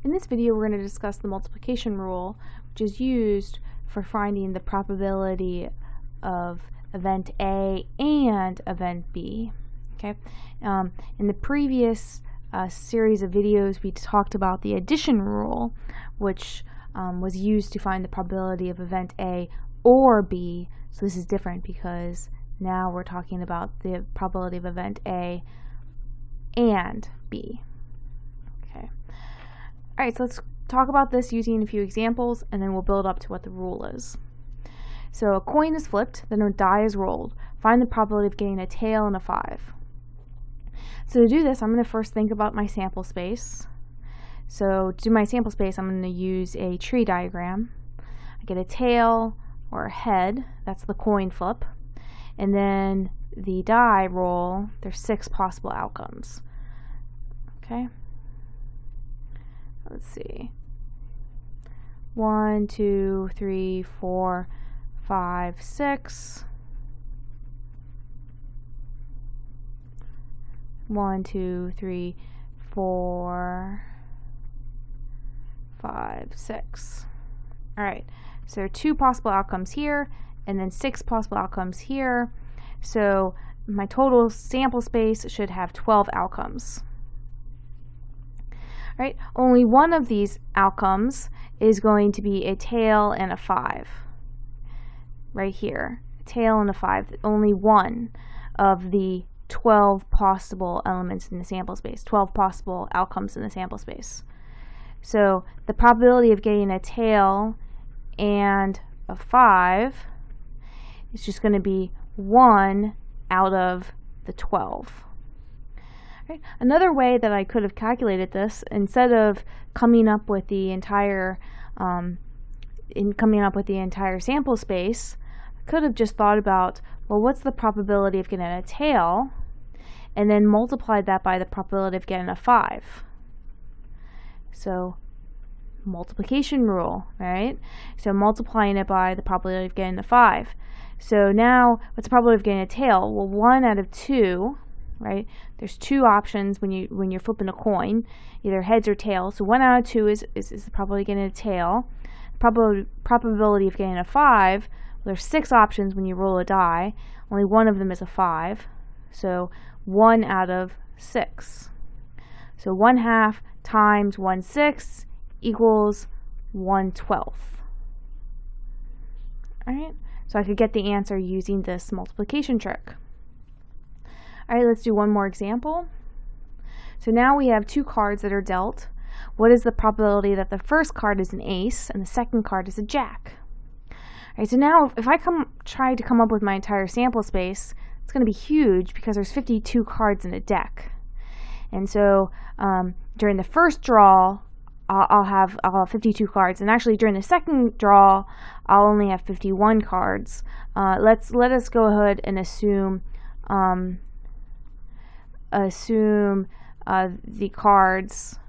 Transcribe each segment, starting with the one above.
In this video, we're going to discuss the multiplication rule, which is used for finding the probability of event A and event B. Okay. In the previous series of videos, we talked about the addition rule, which was used to find the probability of event A or B. So this is different because now we're talking about the probability of event A and B. Okay. Alright, so let's talk about this using a few examples, and then we'll build up to what the rule is. So a coin is flipped, then a die is rolled. Find the probability of getting a tail and a 5. So to do this, I'm going to first think about my sample space. So to do my sample space, I'm going to use a tree diagram. I get a tail or a head, that's the coin flip. And then the die roll, there's 6 possible outcomes. Okay. Let's see. 1, 2, 3, 4, 5, 6. 1, 2, 3, 4, 5, 6. Alright, so there are 2 possible outcomes here, and then 6 possible outcomes here. So my total sample space should have 12 outcomes. Right? Only one of these outcomes is going to be a tail and a 5. Right here. A tail and a 5. Only one of the 12 possible elements in the sample space. 12 possible outcomes in the sample space. So the probability of getting a tail and a 5 is just going to be 1 out of the 12. Right. Another way that I could have calculated this, instead of coming up with the entire sample space, I could have just thought about, well, what's the probability of getting a tail, and then multiplied that by the probability of getting a 5. So multiplication rule, right? So multiplying it by the probability of getting a 5. So now, what's the probability of getting a tail? Well, 1 out of 2. Right? There's 2 options when you're flipping a coin, either heads or tails. So 1 out of 2 is the probability of getting a tail. Probability of getting a 5. Well, there's 6 options when you roll a die. Only one of them is a 5. So 1 out of 6. So 1/2 times 1/6 equals 1/12. Alright? So I could get the answer using this multiplication trick. Alright, let's do one more example. So now we have 2 cards that are dealt. What is the probability that the first card is an ace and the second card is a jack? Alright, so now if I try to come up with my entire sample space, it's going to be huge because there's 52 cards in a deck. And so during the first draw, I'll have 52 cards, and actually during the second draw, I'll only have 51 cards. Let us go ahead and assume the cards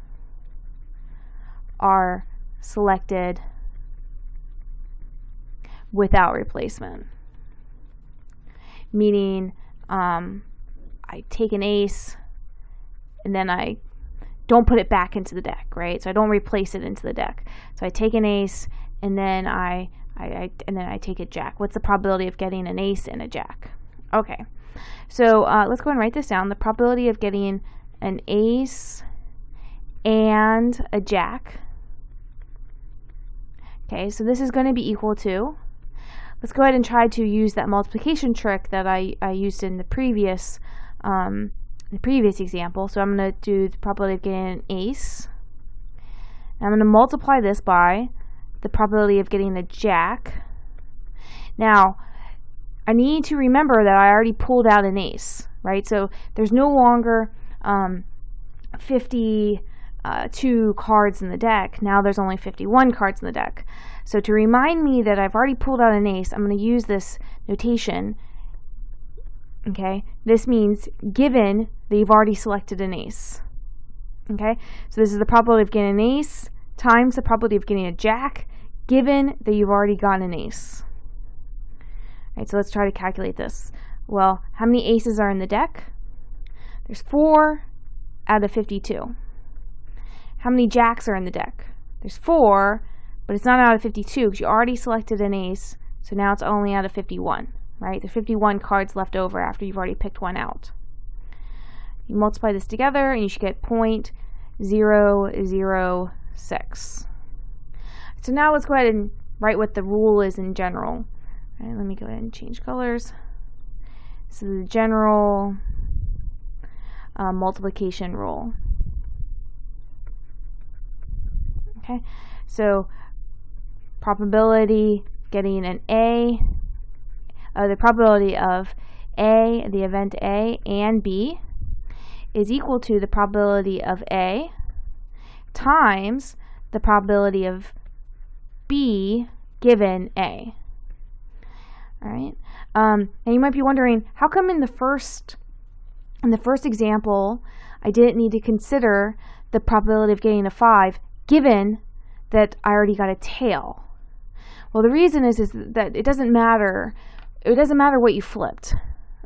are selected without replacement. Meaning, I take an ace and then I don't put it back into the deck, right? So I don't replace it into the deck. So I take an ace and then I take a jack. What's the probability of getting an ace and a jack? Okay. So let's go and write this down. The probability of getting an ace and a jack. Okay, so this is going to be equal to, let's go ahead and try to use that multiplication trick that I used in the previous example. So I'm going to do the probability of getting an ace. And I'm going to multiply this by the probability of getting a jack. Now, I need to remember that I already pulled out an ace, right? So there's no longer 52 cards in the deck. Now there's only 51 cards in the deck. So to remind me that I've already pulled out an ace, I'm going to use this notation. Okay, this means given that you've already selected an ace. Okay, so this is the probability of getting an ace times the probability of getting a jack, given that you've already got an ace. Alright, so let's try to calculate this. Well, how many aces are in the deck? There's 4 out of 52. how many jacks are in the deck? There's 4, but it's not out of 52 because you already selected an ace, so now it's only out of 51, right? There's 51 cards left over after you've already picked one out. You multiply this together and you should get 0.006. So now let's go ahead and write what the rule is in general. All right, let me go ahead and change colors. So the general multiplication rule. Okay, so probability getting an A, the probability of A, the event A and B is equal to the probability of A times the probability of B given A. All right, and you might be wondering, how come in the first example I didn't need to consider the probability of getting a 5 given that I already got a tail? Well, the reason is that it doesn't matter. It doesn't matter what you flipped,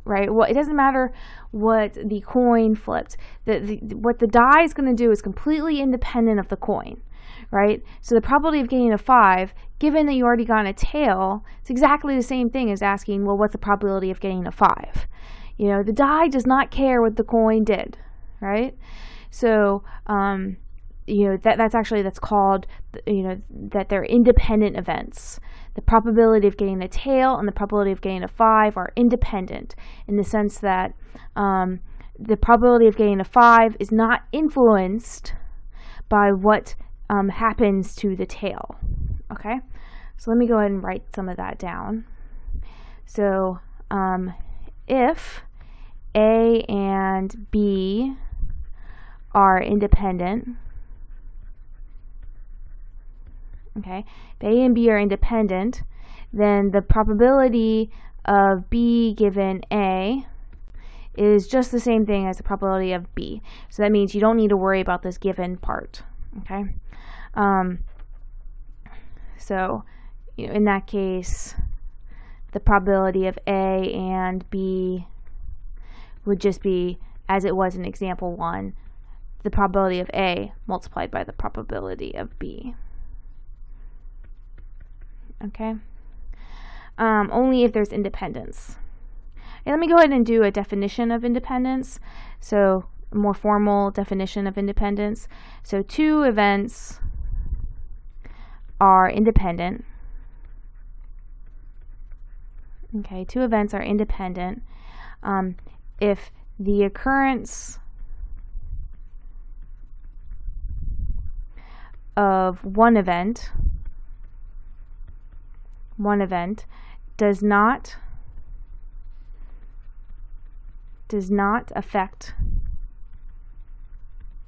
right? Well, it doesn't matter what the coin flipped. What the die is going to do is completely independent of the coin, right? So the probability of getting a 5, given that you already got a tail, it's exactly the same thing as asking, well, what's the probability of getting a 5? You know, the die does not care what the coin did, right? So, you know, that's called, you know, that they're independent events. The probability of getting a tail and the probability of getting a 5 are independent in the sense that the probability of getting a 5 is not influenced by what happens to the tail. Okay, so let me go ahead and write some of that down. So if A and B are independent, okay, if A and B are independent, then the probability of B given A is just the same thing as the probability of B. So that means you don't need to worry about this given part. Okay, so you know, in that case, the probability of A and B would just be, as it was in example 1, the probability of A multiplied by the probability of B. Okay, only if there's independence. And let me go ahead and do a definition of independence. So a more formal definition of independence. So 2 events are independent. Okay, 2 events are independent if the occurrence of one event does not affect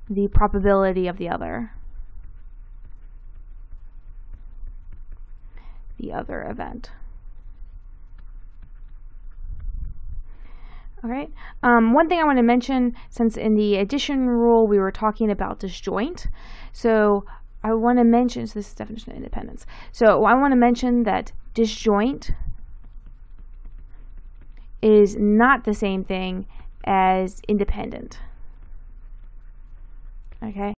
the probability of the other event. All right. One thing I want to mention, since in the addition rule we were talking about disjoint, so I want to mention, so this is definition of independence. So I want to mention that disjoint is not the same thing as independent. Okay.